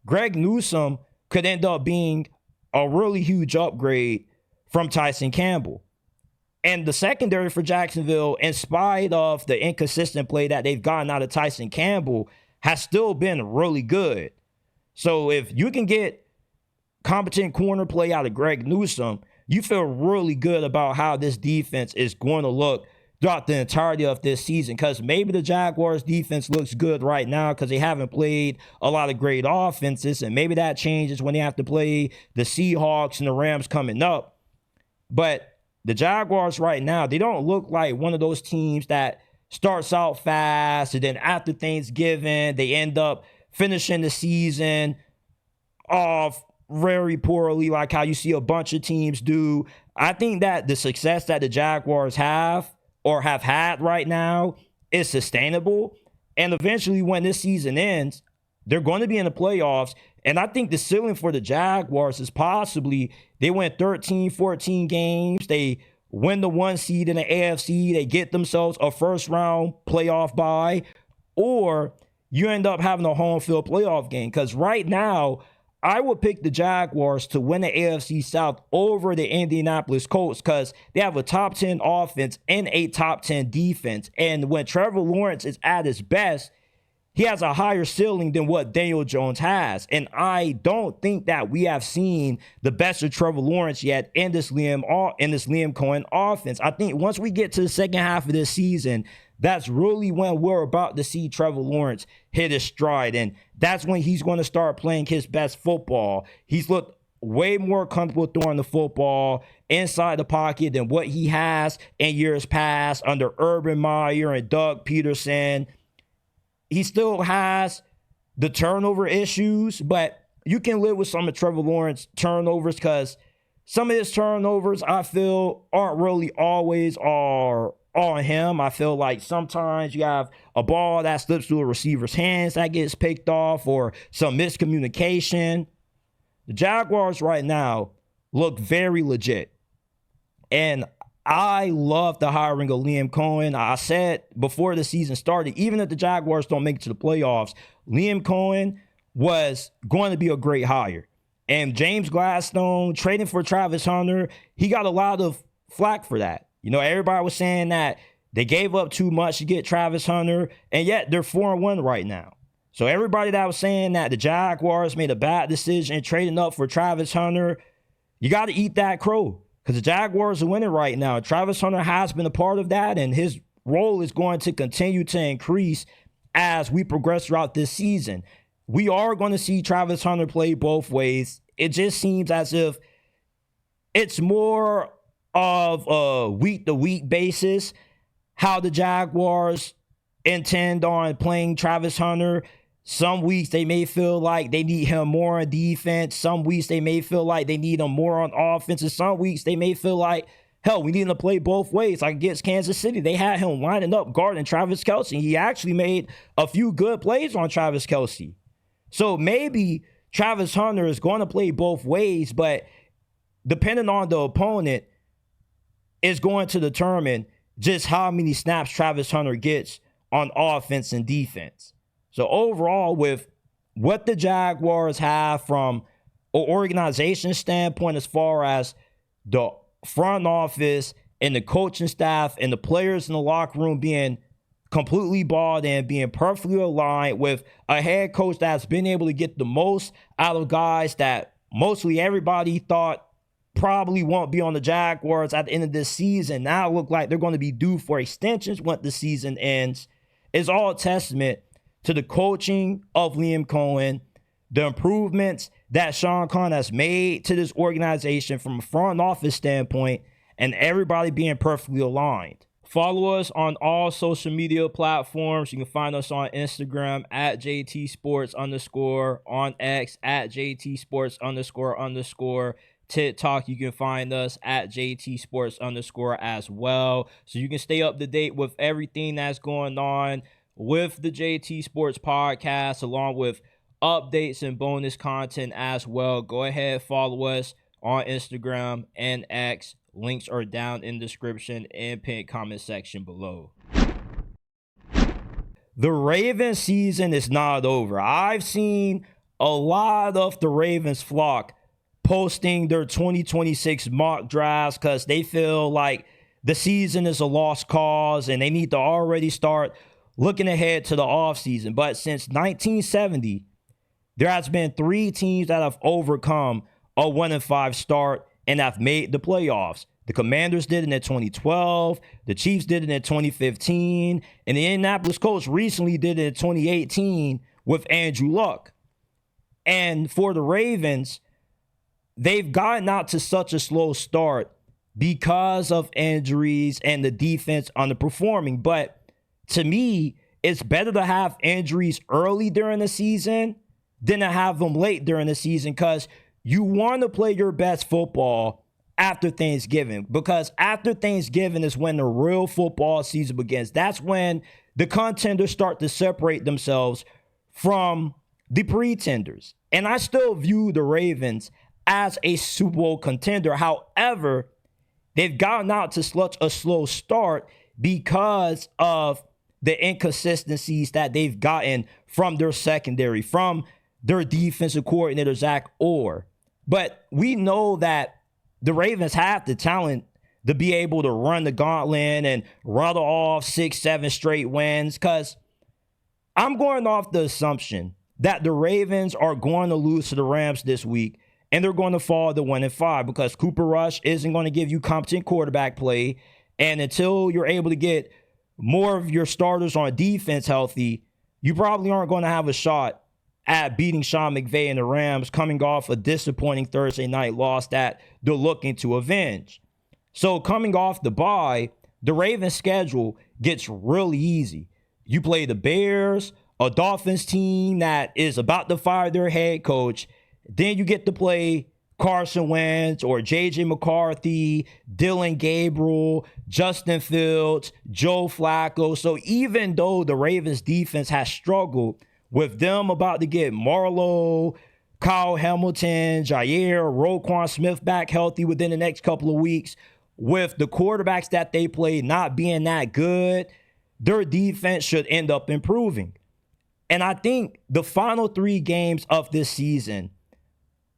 A: Greg Newsome could end up being a really huge upgrade from Tyson Campbell. And the secondary for Jacksonville, in spite of the inconsistent play that they've gotten out of Tyson Campbell, has still been really good. So if you can get competent corner play out of Greg Newsome, you feel really good about how this defense is going to look throughout the entirety of this season, because maybe the Jaguars defense looks good right now because they haven't played a lot of great offenses, and maybe that changes when they have to play the Seahawks and the Rams coming up. But the Jaguars right now, they don't look like one of those teams that starts out fast and then after Thanksgiving, they end up finishing the season off very poorly, like how you see a bunch of teams do. I think that the success that the Jaguars have or have had right now is sustainable. And eventually when this season ends, they're going to be in the playoffs. And I think the ceiling for the Jaguars is possibly they win 13, 14 games. They win the 1 seed in the AFC. They get themselves a first-round playoff bye. Or you end up having a home field playoff game. Because right now, I would pick the Jaguars to win the AFC South over the Indianapolis Colts because they have a top 10 offense and a top 10 defense. And when Trevor Lawrence is at his best, he has a higher ceiling than what Daniel Jones has. And I don't think that we have seen the best of Trevor Lawrence yet in this Liam Cohen offense. I think once we get to the second half of this season, that's really when we're about to see Trevor Lawrence hit his stride. And that's when he's going to start playing his best football. He's looked way more comfortable throwing the football inside the pocket than what he has in years past under Urban Meyer and Doug Peterson. He still has the turnover issues, but you can live with some of Trevor Lawrence's turnovers because some of his turnovers, I feel, aren't really always on him. I feel like sometimes you have a ball that slips through a receiver's hands that gets picked off or some miscommunication. The Jaguars right now look very legit. And I love the hiring of Liam Cohen. I said before the season started, even if the Jaguars don't make it to the playoffs, Liam Cohen was going to be a great hire. And James Gladstone trading for Travis Hunter, he got a lot of flack for that. You know, everybody was saying that They gave up too much to get Travis Hunter, and yet they're 4-1 right now. So everybody that was saying that the Jaguars made a bad decision trading up for Travis Hunter, you got to eat that crow because the Jaguars are winning right now. Travis Hunter has been a part of that, and his role is going to continue to increase as we progress throughout this season. We are going to see Travis Hunter play both ways. It just seems as if it's more of a week-to-week basis how the Jaguars intend on playing Travis Hunter. Some weeks they may feel like they need him more on defense. Some weeks they may feel like they need him more on offense. And some weeks they may feel like, hell, we need him to play both ways. Like against Kansas City, they had him lining up guarding Travis Kelce. He actually made a few good plays on Travis Kelce. So maybe Travis Hunter is going to play both ways, but depending on the opponent is going to determine just how many snaps Travis Hunter gets on offense and defense. So overall, with what the Jaguars have from an organization standpoint, as far as the front office and the coaching staff and the players in the locker room being completely bought in, being perfectly aligned with a head coach that's been able to get the most out of guys that mostly everybody thought probably won't be on the Jaguars at the end of this season. Now look like they're going to be due for extensions once the season ends. It's all a testament to the coaching of Liam Cohen, the improvements that Sean Khan has made to this organization from a front office standpoint, and everybody being perfectly aligned. Follow us on all social media platforms. You can find us on Instagram at JT_, on X at JT__. TikTok, you can find us at JT__ as well. So you can stay up to date with everything that's going on with the JT Sports Podcast, along with updates and bonus content as well. Go ahead, follow us on Instagram and X. Links are down in the description and pinned comment section below. The Ravens season is not over. I've seen a lot of the Ravens flock posting their 2026 mock drafts because they feel like the season is a lost cause and they need to already start looking ahead to the offseason. But since 1970, there has been 3 teams that have overcome a 1-5 start and have made the playoffs. The Commanders did it in 2012. The Chiefs did it in 2015. And the Indianapolis Colts recently did it in 2018 with Andrew Luck. And for the Ravens, they've gotten out to such a slow start because of injuries and the defense underperforming. But to me, it's better to have injuries early during the season than to have them late during the season, because you want to play your best football after Thanksgiving, because after Thanksgiving is when the real football season begins. That's when the contenders start to separate themselves from the pretenders. And I still view the Ravens as a Super Bowl contender. However, they've gotten out to such a slow start because of the inconsistencies that they've gotten from their secondary, from their defensive coordinator, Zach Orr. But we know that the Ravens have the talent to be able to run the gauntlet and rattle off 6-7 straight wins, because I'm going off the assumption that the Ravens are going to lose to the Rams this week and they're going to fall to 1-5 because Cooper Rush isn't going to give you competent quarterback play. And until you're able to get more of your starters on defense healthy, you probably aren't going to have a shot at beating Sean McVay and the Rams, coming off a disappointing Thursday night loss that they're looking to avenge. So coming off the bye, the Ravens schedule gets really easy. You play the Bears, a Dolphins team that is about to fire their head coach. Then you get to play Carson Wentz or J.J. McCarthy, Dylan Gabriel, Justin Fields, Joe Flacco. So even though the Ravens defense has struggled, with them about to get Marlowe, Kyle Hamilton, Jair, Roquan Smith back healthy within the next couple of weeks, with the quarterbacks that they play not being that good, their defense should end up improving. And I think the final 3 games of this season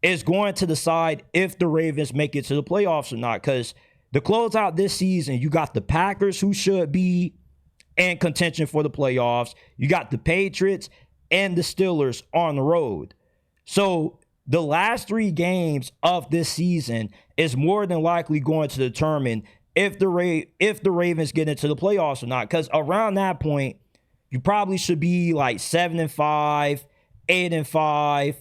A: is going to decide if the Ravens make it to the playoffs or not, because To close out this season, you got the Packers, who should be in contention for the playoffs. You got the Patriots and the Steelers on the road. So the last 3 games of this season is more than likely going to determine if the Ravens get into the playoffs or not. Because around that point, you probably should be like 7-5, 8-5,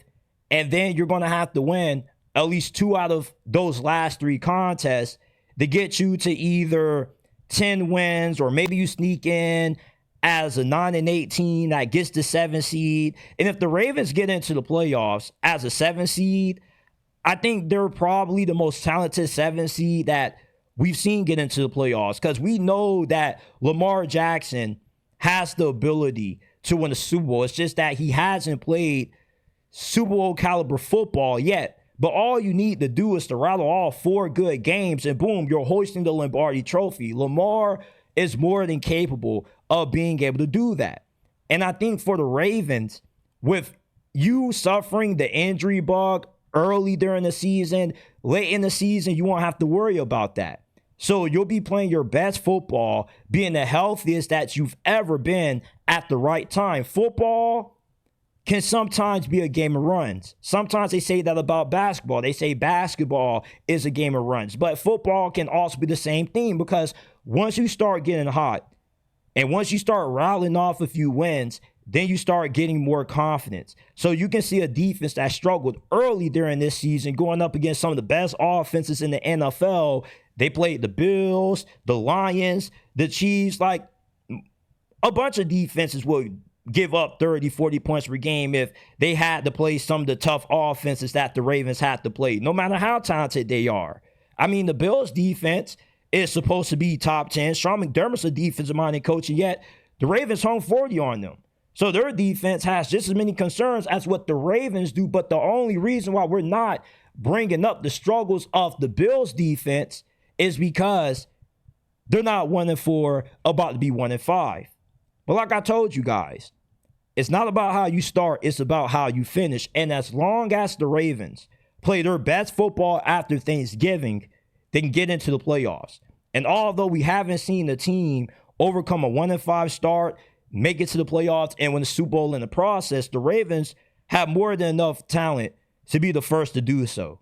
A: and then you're going to have to win at least 2 out of those last 3 contests to get you to either 10 wins, or maybe you sneak in as a 9-8 team that gets the 7 seed. And if the Ravens get into the playoffs as a 7 seed, I think they're probably the most talented 7 seed that we've seen get into the playoffs, because we know that Lamar Jackson has the ability to win a Super Bowl. It's just that he hasn't played Super Bowl caliber football yet. But all you need to do is to rattle off 4 good games, and boom, you're hoisting the Lombardi Trophy. Lamar is more than capable of being able to do that. And I think for the Ravens, with you suffering the injury bug early during the season, late in the season, you won't have to worry about that. So you'll be playing your best football, being the healthiest that you've ever been at the right time. Football can sometimes be a game of runs. Sometimes they say that about basketball. They say basketball is a game of runs. But football can also be the same thing, because once you start getting hot and once you start rattling off a few wins, then you start getting more confidence. So you can see a defense that struggled early during this season going up against some of the best offenses in the NFL. They played the Bills, the Lions, the Chiefs. Like, a bunch of defenses would give up 30, 40 points per game if they had to play some of the tough offenses that the Ravens had to play, no matter how talented they are. I mean, the Bills' defense is supposed to be top 10. Sean McDermott's a defensive-minded coach, and yet the Ravens hung 40 on them. So their defense has just as many concerns as what the Ravens do. But the only reason why we're not bringing up the struggles of the Bills' defense is because they're not 1-4, about to be 1-5. But like I told you guys, it's not about how you start, it's about how you finish. And as long as the Ravens play their best football after Thanksgiving, they can get into the playoffs. And although we haven't seen the team overcome a 1-5 start, make it to the playoffs, and win the Super Bowl in the process, the Ravens have more than enough talent to be the first to do so.